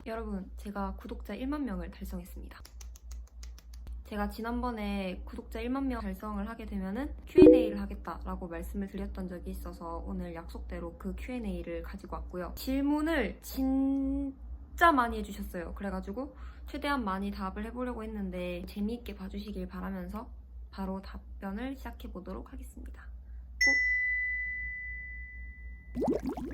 여러분, 제가 구독자 1만 명을 달성했습니다. 제가 지난번에 구독자 1만 명 달성을 하게 되면은 Q&A를 하겠다라고 말씀을 드렸던 적이 있어서 오늘 약속대로 그 Q&A를 가지고 왔고요. 질문을 진짜 많이 해주셨어요. 그래가지고 최대한 많이 답을 해보려고 했는데 재미있게 봐주시길 바라면서 바로 답변을 시작해보도록 하겠습니다.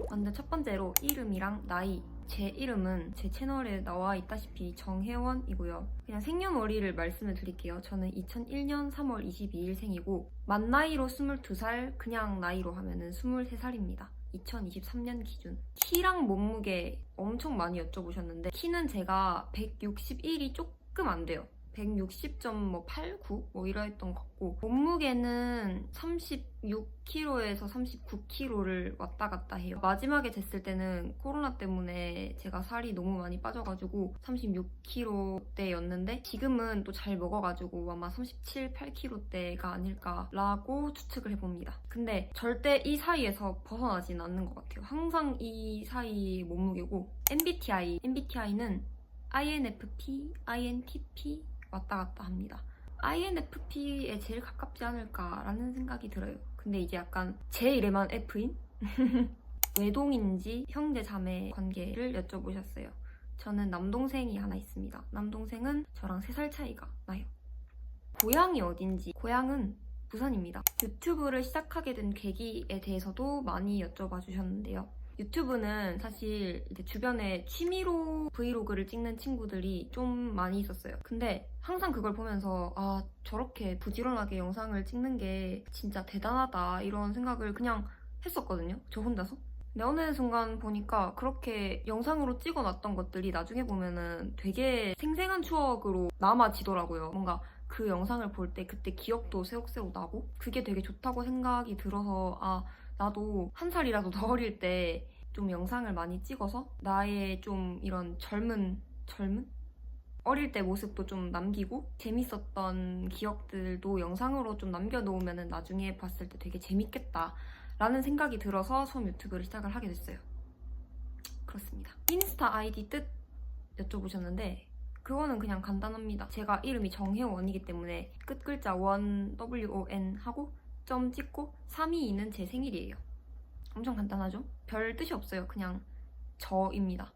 먼저 첫 번째로 이름이랑 나이. 제 이름은 제 채널에 나와 있다시피 정혜원이고요. 그냥 생년월일을 말씀을 드릴게요. 저는 2001년 3월 22일 생이고 만 나이로 22살, 그냥 나이로 하면은 23살입니다. 2023년 기준. 키랑 몸무게 엄청 많이 여쭤보셨는데 키는 제가 161이 조금 안 돼요. 160.89 뭐 이러했던 것 같고 몸무게는 36kg에서 39kg를 왔다 갔다 해요. 마지막에 쟀을 때는 코로나 때문에 제가 살이 너무 많이 빠져가지고 36kg대였는데 지금은 또 잘 먹어가지고 아마 37, 8kg대가 아닐까라고 추측을 해봅니다. 근데 절대 이 사이에서 벗어나진 않는 것 같아요. 항상 이 사이 몸무게고 MBTI는 INFP, INTP 왔다 갔다 합니다. INFP에 제일 가깝지 않을까라는 생각이 들어요. 근데 이제 약간 제 이름만 F인? 외동인지 형제 자매 관계를 여쭤보셨어요. 저는 남동생이 하나 있습니다. 남동생은 저랑 3살 차이가 나요. 고향이 어딘지. 고향은 부산입니다. 유튜브를 시작하게 된 계기에 대해서도 많이 여쭤봐 주셨는데요. 유튜브는 사실 이제 주변에 취미로 브이로그를 찍는 친구들이 좀 많이 있었어요. 근데 항상 그걸 보면서 아, 저렇게 부지런하게 영상을 찍는 게 진짜 대단하다 이런 생각을 그냥 했었거든요. 저 혼자서. 근데 어느 순간 보니까 그렇게 영상으로 찍어놨던 것들이 나중에 보면은 되게 생생한 추억으로 남아지더라고요. 뭔가 그 영상을 볼 때 그때 기억도 새록새록 나고 그게 되게 좋다고 생각이 들어서 아, 나도 한 살이라도 더 어릴 때 좀 영상을 많이 찍어서 나의 좀 이런 젊은? 어릴 때 모습도 좀 남기고 재밌었던 기억들도 영상으로 좀 남겨놓으면 나중에 봤을 때 되게 재밌겠다 라는 생각이 들어서 처음 유튜브를 시작을 하게 됐어요. 그렇습니다. 인스타 아이디 뜻 여쭤보셨는데 그거는 그냥 간단합니다. 제가 이름이 정혜원이기 때문에 끝 글자 원, WON 하고 점 찍고 322는 제 생일이에요. 엄청 간단하죠? 별 뜻이 없어요. 그냥 저입니다.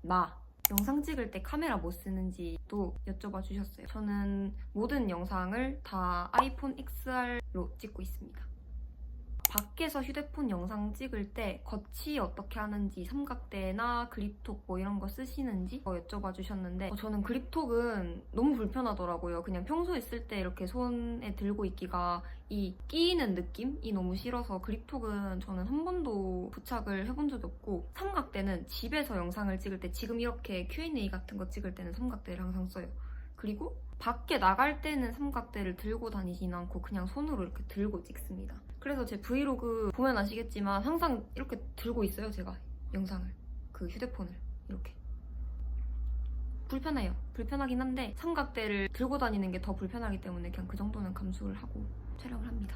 나. 영상 찍을 때 카메라 뭐 쓰는지도 여쭤봐 주셨어요. 저는 모든 영상을 다 아이폰 XR로 찍고 있습니다. 밖에서 휴대폰 영상 찍을 때 거치 어떻게 하는지, 삼각대나 그립톡 뭐 이런 거 쓰시는지 여쭤봐 주셨는데 저는 그립톡은 너무 불편하더라고요. 그냥 평소에 쓸 때 이렇게 손에 들고 있기가 이 끼이는 느낌이 너무 싫어서 그립톡은 저는 한 번도 부착을 해본 적이 없고 삼각대는 집에서 영상을 찍을 때 지금 이렇게 Q&A 같은 거 찍을 때는 삼각대를 항상 써요. 그리고 밖에 나갈 때는 삼각대를 들고 다니진 않고 그냥 손으로 이렇게 들고 찍습니다. 그래서 제 브이로그 보면 아시겠지만 항상 이렇게 들고 있어요. 제가 영상을, 그 휴대폰을 이렇게. 불편해요. 불편하긴 한데 삼각대를 들고 다니는 게 더 불편하기 때문에 그냥 그 정도는 감수를 하고 촬영을 합니다.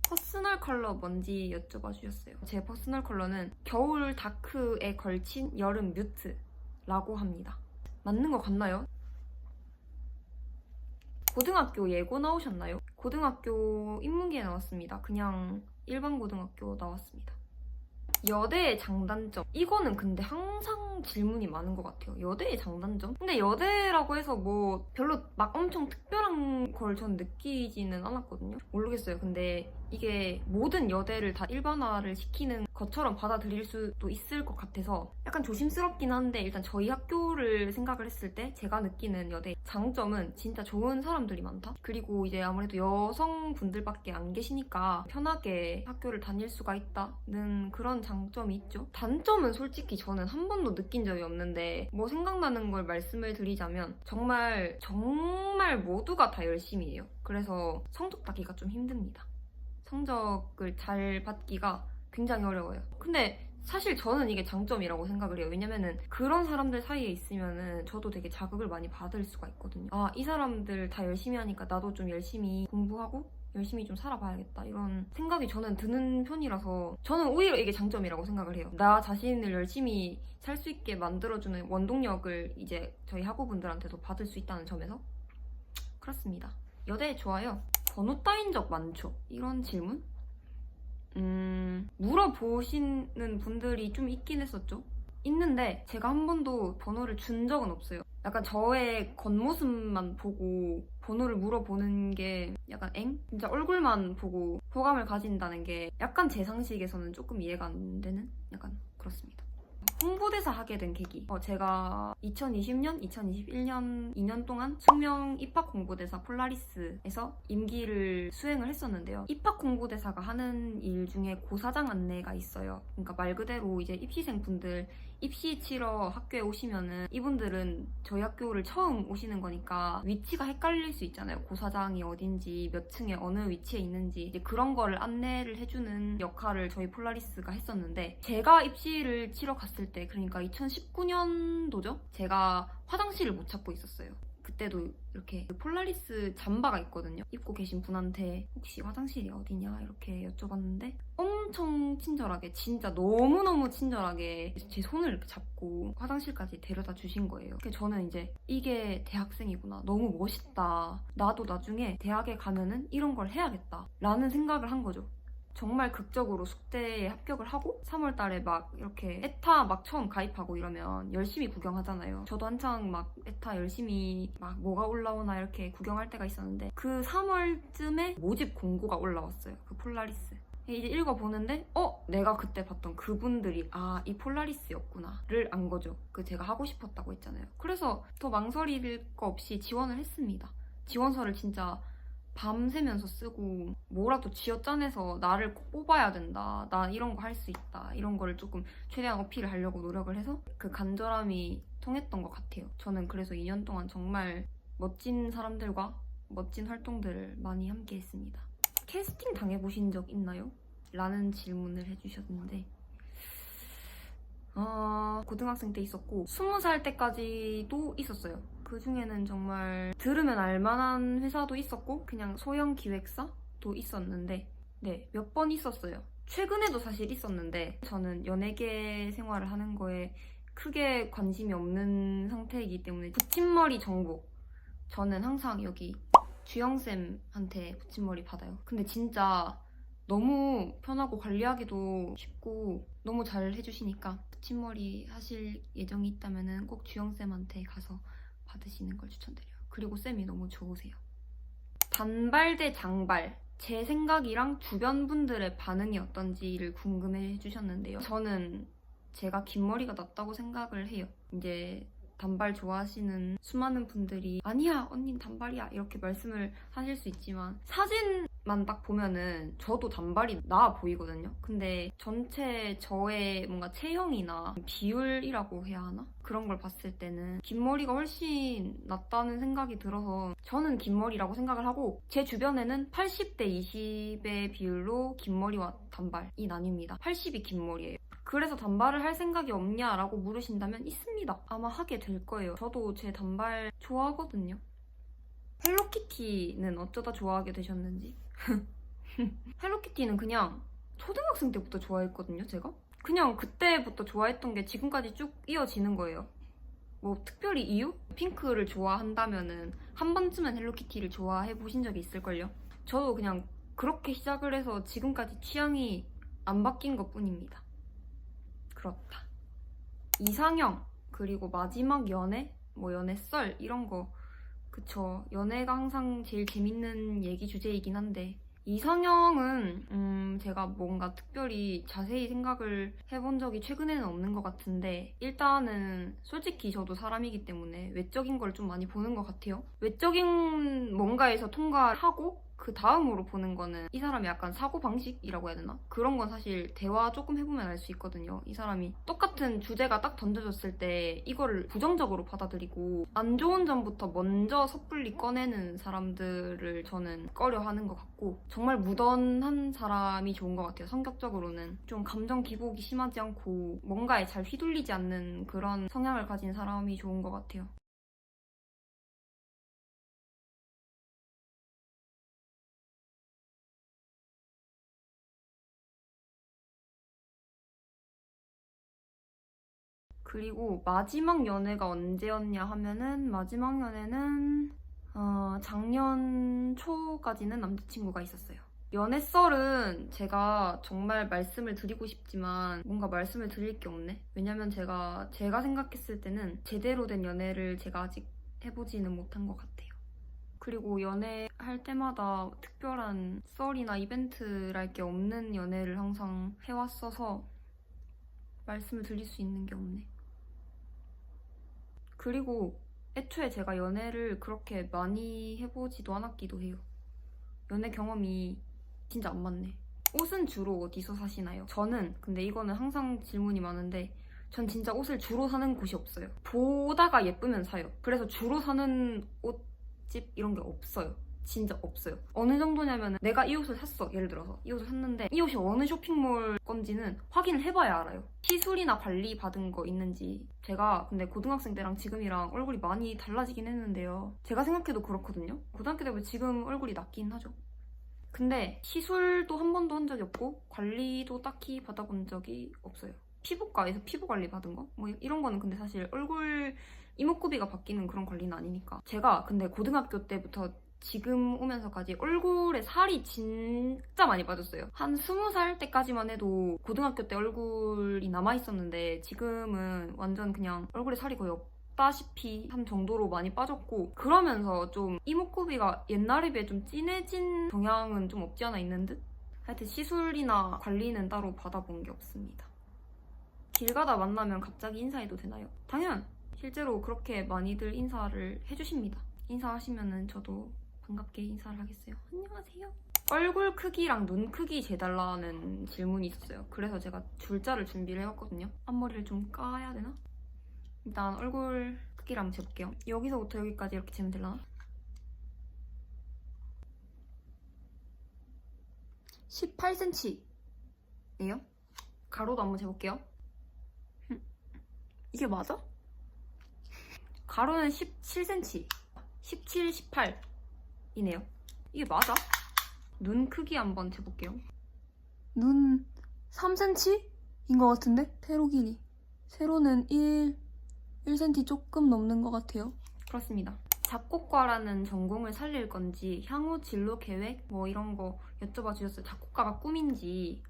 퍼스널 컬러 뭔지 여쭤봐 주셨어요. 제 퍼스널 컬러는 겨울 다크에 걸친 여름 뮤트라고 합니다. 맞는 것 같나요? 고등학교 예고 나오셨나요? 고등학교 인문계에 나왔습니다. 그냥 일반 고등학교 나왔습니다. 여대의 장단점. 이거는 근데 항상 질문이 많은 것 같아요. 여대의 장단점? 근데 여대라고 해서 뭐 별로 막 엄청 특별한 걸 전 느끼지는 않았거든요. 모르겠어요. 근데 이게 모든 여대를 다 일반화를 시키는 것처럼 받아들일 수도 있을 것 같아서 약간 조심스럽긴 한데 일단 저희 학교를 생각을 했을 때 제가 느끼는 여대 장점은 진짜 좋은 사람들이 많다. 그리고 이제 아무래도 여성분들밖에 안 계시니까 편하게 학교를 다닐 수가 있다는 그런 장점이 있죠. 단점은 솔직히 저는 한 번도 느낀 적이 없는데 뭐 생각나는 걸 말씀을 드리자면 정말 모두가 다 열심히 해요. 그래서 성적 따기가 좀 힘듭니다. 성적을 잘 받기가 굉장히 어려워요. 근데 사실 저는 이게 장점이라고 생각을 해요. 왜냐면은 그런 사람들 사이에 있으면은 저도 되게 자극을 많이 받을 수가 있거든요. 아, 이 사람들 다 열심히 하니까 나도 좀 열심히 공부하고 열심히 좀 살아봐야겠다 이런 생각이 저는 드는 편이라서 저는 오히려 이게 장점이라고 생각을 해요. 나 자신을 열심히 살 수 있게 만들어주는 원동력을 이제 저희 학우분들한테도 받을 수 있다는 점에서 그렇습니다. 여대 좋아요. 번호 따인 적 많죠? 이런 질문? 물어보시는 분들이 좀 있긴 했었죠. 있는데 제가 한 번도 번호를 준 적은 없어요. 약간 저의 겉모습만 보고 번호를 물어보는 게 약간 진짜 얼굴만 보고 호감을 가진다는 게 약간 제 상식에서는 조금 이해가 안 되는? 약간 그렇습니다. 홍보대사 하게 된 계기. 제가 2020년, 2021년 2년 동안 숙명 입학 홍보대사 폴라리스에서 임기를 수행을 했었는데요. 입학 홍보대사가 하는 일 중에 고사장 안내가 있어요. 그러니까 말 그대로 이제 입시생 분들 입시 치러 학교에 오시면은 이분들은 저희 학교를 처음 오시는 거니까 위치가 헷갈릴 수 있잖아요. 고사장이 어딘지, 몇 층에 어느 위치에 있는지 이제 그런 거를 안내를 해주는 역할을 저희 폴라리스가 했었는데 제가 입시를 치러 갔을 때 그러니까 2019년도죠? 제가 화장실을 못 찾고 있었어요. 그때도 이렇게 폴라리스 잠바가 있거든요. 입고 계신 분한테 혹시 화장실이 어디냐 이렇게 여쭤봤는데 엄청 친절하게 진짜 너무너무 친절하게 제 손을 이렇게 잡고 화장실까지 데려다 주신 거예요. 그래서 저는 이제 이게 대학생이구나. 너무 멋있다. 나도 나중에 대학에 가면은 이런 걸 해야겠다 라는 생각을 한 거죠. 정말 극적으로 숙대에 합격을 하고 3월 달에 막 이렇게 에타 막 처음 가입하고 이러면 열심히 구경하잖아요. 저도 한창 막 에타 열심히 막 뭐가 올라오나 이렇게 구경할 때가 있었는데 그 3월쯤에 모집 공고가 올라왔어요. 그 폴라리스. 이제 읽어보는데 내가 그때 봤던 그분들이 이 폴라리스였구나를 안 거죠. 그 제가 하고 싶었다고 했잖아요. 그래서 더 망설일 거 없이 지원을 했습니다. 지원서를 진짜 밤새면서 쓰고 뭐라도 쥐어짜내서 나를 꼭 뽑아야 된다. 나 이런 거 할 수 있다. 이런 거를 조금 최대한 어필을 하려고 노력을 해서 그 간절함이 통했던 것 같아요. 저는 그래서 2년 동안 정말 멋진 사람들과 멋진 활동들을 많이 함께 했습니다. 캐스팅 당해보신 적 있나요? 라는 질문을 해주셨는데 고등학생 때 있었고 20살 때까지도 있었어요. 그 중에는 정말 들으면 알만한 회사도 있었고 그냥 소형 기획사도 있었는데 네, 몇 번 있었어요. 최근에도 사실 있었는데 저는 연예계 생활을 하는 거에 크게 관심이 없는 상태이기 때문에 붙임머리 정보 저는 항상 여기 주영쌤한테 붙임머리 받아요. 근데 진짜 너무 편하고 관리하기도 쉽고 너무 잘 해주시니까 붙임머리 하실 예정이 있다면 꼭 주영쌤한테 가서 받으시는 걸 추천드려요. 그리고 쌤이 너무 좋으세요. 단발 대 장발 제 생각이랑 주변 분들의 반응이 어떤지를 궁금해 주셨는데요. 저는 제가 긴 머리가 낫다고 생각을 해요. 이제 단발 좋아하시는 수많은 분들이 아니야 언닌 단발이야 이렇게 말씀을 하실 수 있지만 사진만 딱 보면은 저도 단발이 나아 보이거든요. 근데 전체 저의 뭔가 체형이나 비율이라고 해야 하나? 그런 걸 봤을 때는 긴 머리가 훨씬 낫다는 생각이 들어서 저는 긴 머리라고 생각을 하고 제 주변에는 80대 20의 비율로 긴 머리와 단발이 나뉩니다. 80이 긴 머리예요. 그래서 단발을 할 생각이 없냐라고 물으신다면 있습니다. 아마 하게 될 거예요. 저도 제 단발 좋아하거든요. 헬로키티는 어쩌다 좋아하게 되셨는지. 헬로키티는 그냥 초등학생 때부터 좋아했거든요, 제가. 그냥 그때부터 좋아했던 게 지금까지 쭉 이어지는 거예요. 뭐 특별히 이유? 핑크를 좋아한다면은 한 번쯤은 헬로키티를 좋아해 보신 적이 있을걸요? 저도 그냥 그렇게 시작을 해서 지금까지 취향이 안 바뀐 것 뿐입니다. 그렇다. 이상형 그리고 마지막 연애 뭐 연애 썰 이런 거 그쵸. 연애가 항상 제일 재밌는 얘기 주제이긴 한데 이상형은 제가 뭔가 특별히 자세히 생각을 해본 적이 최근에는 없는 것 같은데 일단은 솔직히 저도 사람이기 때문에 외적인 걸 좀 많이 보는 것 같아요. 외적인 뭔가에서 통과하고 그 다음으로 보는 거는 이 사람이 약간 사고방식이라고 해야 되나? 그런 건 사실 대화 조금 해보면 알 수 있거든요. 이 사람이 똑같은 주제가 딱 던져졌을 때 이거를 부정적으로 받아들이고 안 좋은 점부터 먼저 섣불리 꺼내는 사람들을 저는 꺼려하는 것 같고 정말 무던한 사람이 좋은 것 같아요. 성격적으로는 좀 감정 기복이 심하지 않고 뭔가에 잘 휘둘리지 않는 그런 성향을 가진 사람이 좋은 것 같아요. 그리고 마지막 연애가 언제였냐 하면은 마지막 연애는 작년 초까지는 남자친구가 있었어요. 연애 썰은 제가 정말 말씀을 드리고 싶지만 뭔가 말씀을 드릴 게 없네. 왜냐면 제가 생각했을 때는 제대로 된 연애를 제가 아직 해보지는 못한 것 같아요. 그리고 연애할 때마다 특별한 썰이나 이벤트랄 게 없는 연애를 항상 해왔어서 말씀을 드릴 수 있는 게 없네. 그리고 애초에 제가 연애를 그렇게 많이 해보지도 않았기도 해요. 연애 경험이 진짜 안 많네. 옷은 주로 어디서 사시나요? 저는 근데 이거는 항상 질문이 많은데 전 진짜 옷을 주로 사는 곳이 없어요. 보다가 예쁘면 사요. 그래서 주로 사는 옷집 이런 게 없어요. 진짜 없어요. 어느 정도냐면 내가 이 옷을 샀어. 예를 들어서 이 옷을 샀는데 이 옷이 어느 쇼핑몰 건지는 확인을 해봐야 알아요. 시술이나 관리 받은 거 있는지. 제가 근데 고등학생 때랑 지금이랑 얼굴이 많이 달라지긴 했는데요. 제가 생각해도 그렇거든요. 고등학교 때보다 지금 얼굴이 낫긴 하죠. 근데 시술도 한 번도 한 적이 없고 관리도 딱히 받아본 적이 없어요. 피부과에서 피부 관리 받은 거? 뭐 이런 거는 근데 사실 얼굴 이목구비가 바뀌는 그런 관리는 아니니까. 제가 근데 고등학교 때부터 지금 오면서까지 얼굴에 살이 진짜 많이 빠졌어요. 한 20살 때까지만 해도 고등학교 때 얼굴이 남아있었는데 지금은 완전 그냥 얼굴에 살이 거의 없다시피 한 정도로 많이 빠졌고, 그러면서 좀 이목구비가 옛날에 비해 좀 진해진 경향은 좀 없지 않아 있는 듯? 하여튼 시술이나 관리는 따로 받아본 게 없습니다. 길 가다 만나면 갑자기 인사해도 되나요? 당연! 실제로 그렇게 많이들 인사를 해주십니다. 인사하시면은 저도 반갑게 인사를 하겠어요. 안녕하세요. 얼굴 크기랑 눈 크기 재달라는 질문이 있었어요. 그래서 제가 줄자를 준비를 해왔거든요. 앞머리를 좀 까야 되나? 일단 얼굴 크기를 한번 재볼게요. 여기서부터 여기까지 이렇게 재면 되려나? 18cm예요. 가로도 한번 재볼게요. 이게 맞아? 가로는 17cm. 17, 18이네요. 이게 맞아? 눈 크기 한번 재볼게요. 눈 3cm인 것 같은데? 세로 길이. 세로는 1cm 조금 넘는 것 같아요. 그렇습니다. 작곡가라는 전공을 살릴 건지 향후 진로 계획 뭐 이런 거 여쭤봐 주셨어요. 작곡가가 꿈인지.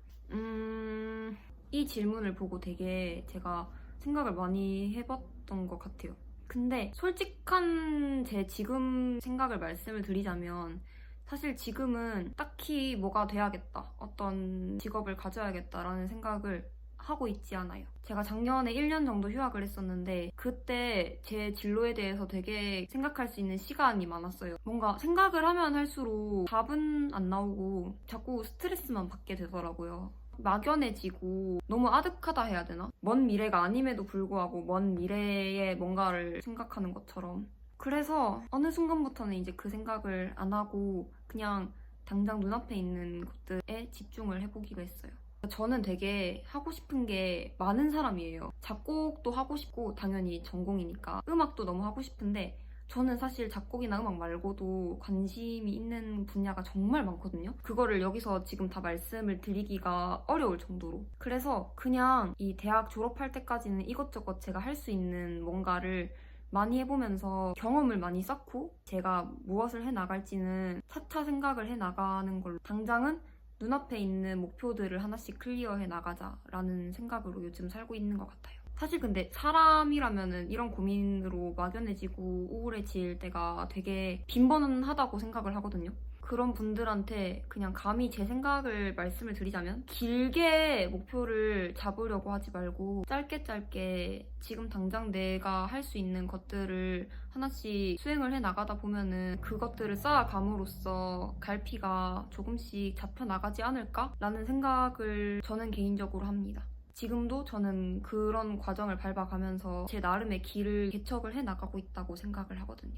이 질문을 보고 되게 제가 생각을 많이 해봤던 것 같아요. 근데 솔직한 제 지금 생각을 말씀을 드리자면 사실 지금은 딱히 뭐가 돼야겠다, 어떤 직업을 가져야겠다라는 생각을 하고 있지 않아요. 제가 작년에 1년 정도 휴학을 했었는데 그때 제 진로에 대해서 되게 생각할 수 있는 시간이 많았어요. 뭔가 생각을 하면 할수록 답은 안 나오고 자꾸 스트레스만 받게 되더라고요. 막연해지고 너무 아득하다 해야 되나? 먼 미래가 아님에도 불구하고 먼 미래에 뭔가를 생각하는 것처럼. 그래서 어느 순간부터는 이제 그 생각을 안 하고 그냥 당장 눈앞에 있는 것들에 집중을 해보기로 했어요. 저는 되게 하고 싶은 게 많은 사람이에요. 작곡도 하고 싶고 당연히 전공이니까 음악도 너무 하고 싶은데 저는 사실 작곡이나 음악 말고도 관심이 있는 분야가 정말 많거든요. 그거를 여기서 지금 다 말씀을 드리기가 어려울 정도로. 그래서 그냥 이 대학 졸업할 때까지는 이것저것 제가 할 수 있는 뭔가를 많이 해보면서 경험을 많이 쌓고 제가 무엇을 해나갈지는 차차 생각을 해나가는 걸로, 당장은 눈앞에 있는 목표들을 하나씩 클리어해 나가자라는 생각으로 요즘 살고 있는 것 같아요. 사실 근데 사람이라면은 이런 고민으로 막연해지고 우울해질 때가 되게 빈번하다고 생각을 하거든요. 그런 분들한테 그냥 감히 제 생각을 말씀을 드리자면 길게 목표를 잡으려고 하지 말고 짧게 지금 당장 내가 할 수 있는 것들을 하나씩 수행을 해 나가다 보면은 그것들을 쌓아감으로써 갈피가 조금씩 잡혀나가지 않을까라는 생각을 저는 개인적으로 합니다. 지금도 저는 그런 과정을 밟아가면서 제 나름의 길을 개척을 해나가고 있다고 생각을 하거든요.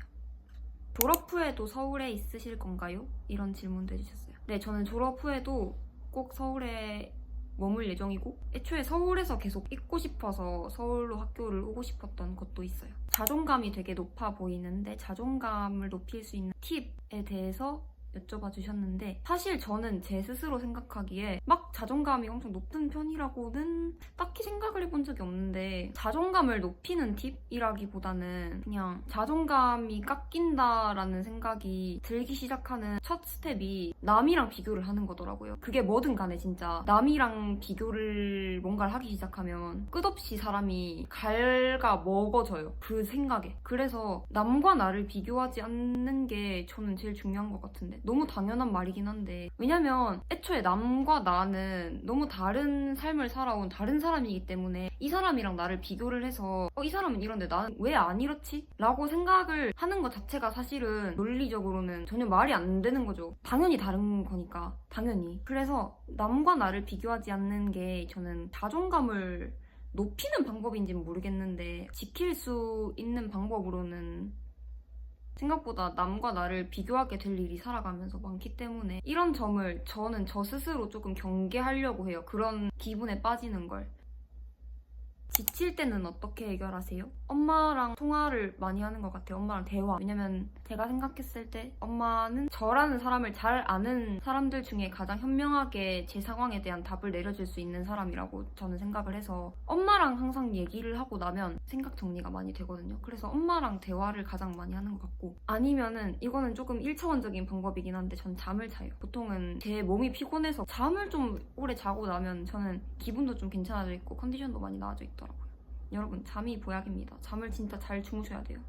졸업 후에도 서울에 있으실 건가요? 이런 질문도 해주셨어요. 네, 저는 졸업 후에도 꼭 서울에 머물 예정이고 애초에 서울에서 계속 있고 싶어서 서울로 학교를 오고 싶었던 것도 있어요. 자존감이 되게 높아 보이는데 자존감을 높일 수 있는 팁에 대해서 여쭤봐 주셨는데 사실 저는 제 스스로 생각하기에 막 자존감이 엄청 높은 편이라고는 딱히 생각을 해본 적이 없는데 자존감을 높이는 팁이라기보다는 그냥 자존감이 깎인다라는 생각이 들기 시작하는 첫 스텝이 남이랑 비교를 하는 거더라고요. 그게 뭐든 간에 진짜 남이랑 비교를 뭔가를 하기 시작하면 끝없이 사람이 갉아먹어져요. 그 생각에. 그래서 남과 나를 비교하지 않는 게 저는 제일 중요한 것 같은데 너무 당연한 말이긴 한데 왜냐면 애초에 남과 나는 너무 다른 삶을 살아온 다른 사람이기 때문에 이 사람이랑 나를 비교를 해서 이 사람은 이런데 나는 왜 안 이렇지? 라고 생각을 하는 것 자체가 사실은 논리적으로는 전혀 말이 안 되는 거죠. 당연히 다른 거니까 당연히. 그래서 남과 나를 비교하지 않는 게 저는 자존감을 높이는 방법인지는 모르겠는데 지킬 수 있는 방법으로는 생각보다 남과 나를 비교하게 될 일이 살아가면서 많기 때문에 이런 점을 저는 저 스스로 조금 경계하려고 해요. 그런 기분에 빠지는 걸. 지칠 때는 어떻게 해결하세요? 엄마랑 통화를 많이 하는 것 같아요. 엄마랑 대화. 왜냐면 제가 생각했을 때 엄마는 저라는 사람을 잘 아는 사람들 중에 가장 현명하게 제 상황에 대한 답을 내려줄 수 있는 사람이라고 저는 생각을 해서 엄마랑 항상 얘기를 하고 나면 생각 정리가 많이 되거든요. 그래서 엄마랑 대화를 가장 많이 하는 것 같고 아니면은 이거는 조금 1차원적인 방법이긴 한데 전 잠을 자요. 보통은 제 몸이 피곤해서 잠을 좀 오래 자고 나면 저는 기분도 좀 괜찮아져 있고 컨디션도 많이 나아져 있더라고요. 여러분 잠이 보약입니다. 잠을 진짜 잘 주무셔야 돼요.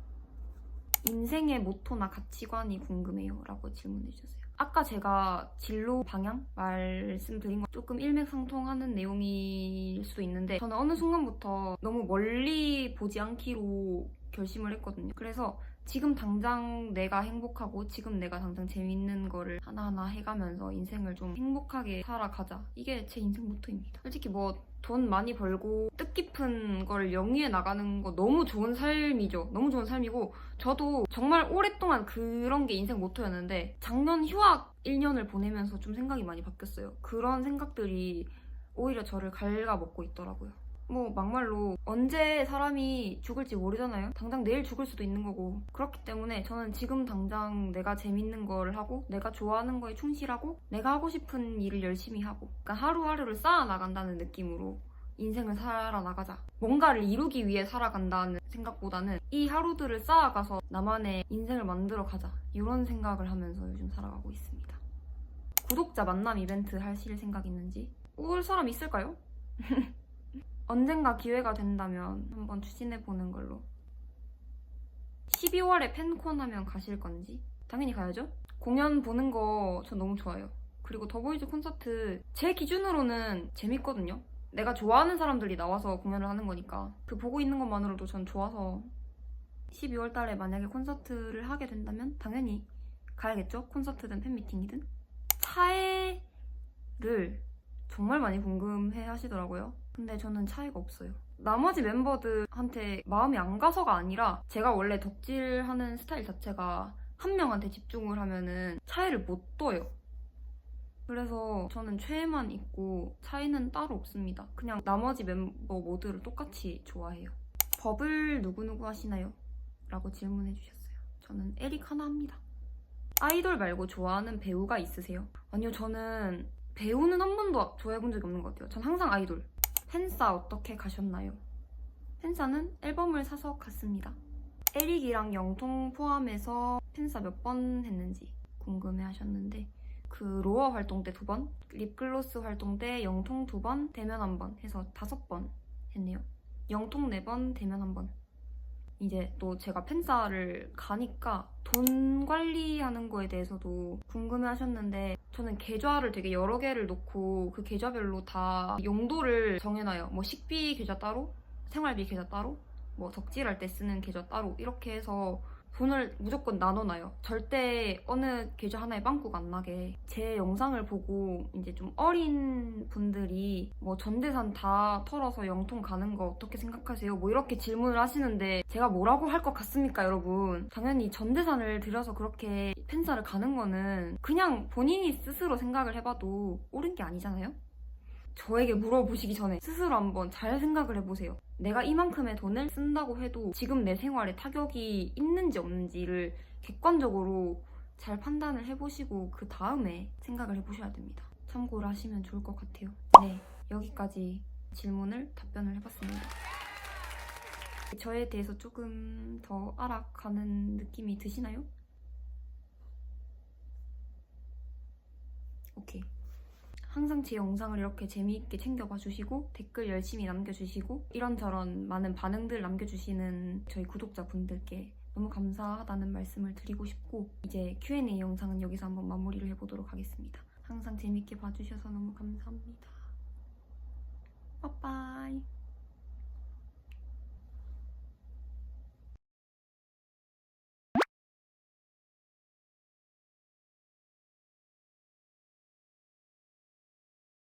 인생의 모토나 가치관이 궁금해요 라고 질문해 주셨어요. 아까 제가 진로 방향 말씀드린 거 조금 일맥상통하는 내용일 수도 있는데 저는 어느 순간부터 너무 멀리 보지 않기로 결심을 했거든요. 그래서 지금 당장 내가 행복하고 지금 내가 당장 재밌는 거를 하나하나 해가면서 인생을 좀 행복하게 살아가자. 이게 제 인생 모토입니다. 솔직히 뭐 돈 많이 벌고 뜻깊은 걸 영위해 나가는 거 너무 좋은 삶이죠. 너무 좋은 삶이고 저도 정말 오랫동안 그런 게 인생 모토였는데 작년 휴학 1년을 보내면서 좀 생각이 많이 바뀌었어요. 그런 생각들이 오히려 저를 갉아먹고 있더라고요. 뭐 막말로 언제 사람이 죽을지 모르잖아요. 당장 내일 죽을 수도 있는 거고 그렇기 때문에 저는 지금 당장 내가 재밌는 걸 하고 내가 좋아하는 거에 충실하고 내가 하고 싶은 일을 열심히 하고 그러니까 하루하루를 쌓아나간다는 느낌으로 인생을 살아나가자. 뭔가를 이루기 위해 살아간다는 생각보다는 이 하루들을 쌓아가서 나만의 인생을 만들어가자 이런 생각을 하면서 요즘 살아가고 있습니다. 구독자 만남 이벤트 하실 생각 있는지? 올 사람 있을까요? 언젠가 기회가 된다면 한번 추진해보는 걸로. 12월에 팬콘 하면 가실 건지? 당연히 가야죠. 공연 보는 거 전 너무 좋아요. 그리고 더보이즈 콘서트 제 기준으로는 재밌거든요. 내가 좋아하는 사람들이 나와서 공연을 하는 거니까 그 보고 있는 것만으로도 전 좋아서 12월 달에 만약에 콘서트를 하게 된다면 당연히 가야겠죠? 콘서트든 팬미팅이든. 차에를 정말 많이 궁금해 하시더라고요. 근데 저는 차이가 없어요. 나머지 멤버들한테 마음이 안 가서가 아니라 제가 원래 덕질하는 스타일 자체가 한 명한테 집중을 하면은 차이를 못 둬요. 그래서 저는 최애만 있고 차이는 따로 없습니다. 그냥 나머지 멤버 모두를 똑같이 좋아해요. 버블 누구누구 하시나요? 라고 질문해 주셨어요. 저는 에릭 하나 합니다. 아이돌 말고 좋아하는 배우가 있으세요? 아니요, 저는 배우는 한 번도 좋아해본 적이 없는 것 같아요. 전 항상 아이돌. 팬싸 어떻게 가셨나요? 팬싸는 앨범을 사서 갔습니다. 에릭이랑 영통 포함해서 팬싸 몇 번 했는지 궁금해 하셨는데 그 로어 활동 때 2번, 립글로스 활동 때 영통 2번, 대면 1번 해서 5번 했네요. 영통 4번, 대면 1번. 이제 또 제가 팬싸를 가니까 돈 관리하는 거에 대해서도 궁금해 하셨는데 저는 계좌를 되게 여러 개를 놓고 그 계좌별로 다 용도를 정해놔요. 뭐 식비 계좌 따로, 생활비 계좌 따로, 뭐 덕질할 때 쓰는 계좌 따로 이렇게 해서 돈을 무조건 나눠놔요. 절대 어느 계좌 하나에 빵꾸가 안 나게. 제 영상을 보고 이제 좀 어린 분들이 뭐 전재산 다 털어서 영통 가는 거 어떻게 생각하세요? 뭐 이렇게 질문을 하시는데 제가 뭐라고 할 것 같습니까, 여러분? 당연히 전재산을 들여서 그렇게 팬싸를 가는 거는 그냥 본인이 스스로 생각을 해봐도 옳은 게 아니잖아요? 저에게 물어보시기 전에 스스로 한번 잘 생각을 해보세요. 내가 이만큼의 돈을 쓴다고 해도 지금 내 생활에 타격이 있는지 없는지를 객관적으로 잘 판단을 해보시고 그 다음에 생각을 해보셔야 됩니다. 참고를 하시면 좋을 것 같아요. 네, 여기까지 질문을 답변을 해봤습니다. 저에 대해서 조금 더 알아가는 느낌이 드시나요? 오케이. 항상 제 영상을 이렇게 재미있게 챙겨봐 주시고 댓글 열심히 남겨주시고 이런저런 많은 반응들 남겨주시는 저희 구독자분들께 너무 감사하다는 말씀을 드리고 싶고, 이제 Q&A 영상은 여기서 한번 마무리를 해보도록 하겠습니다. 항상 재밌게 봐주셔서 너무 감사합니다. 빠빠.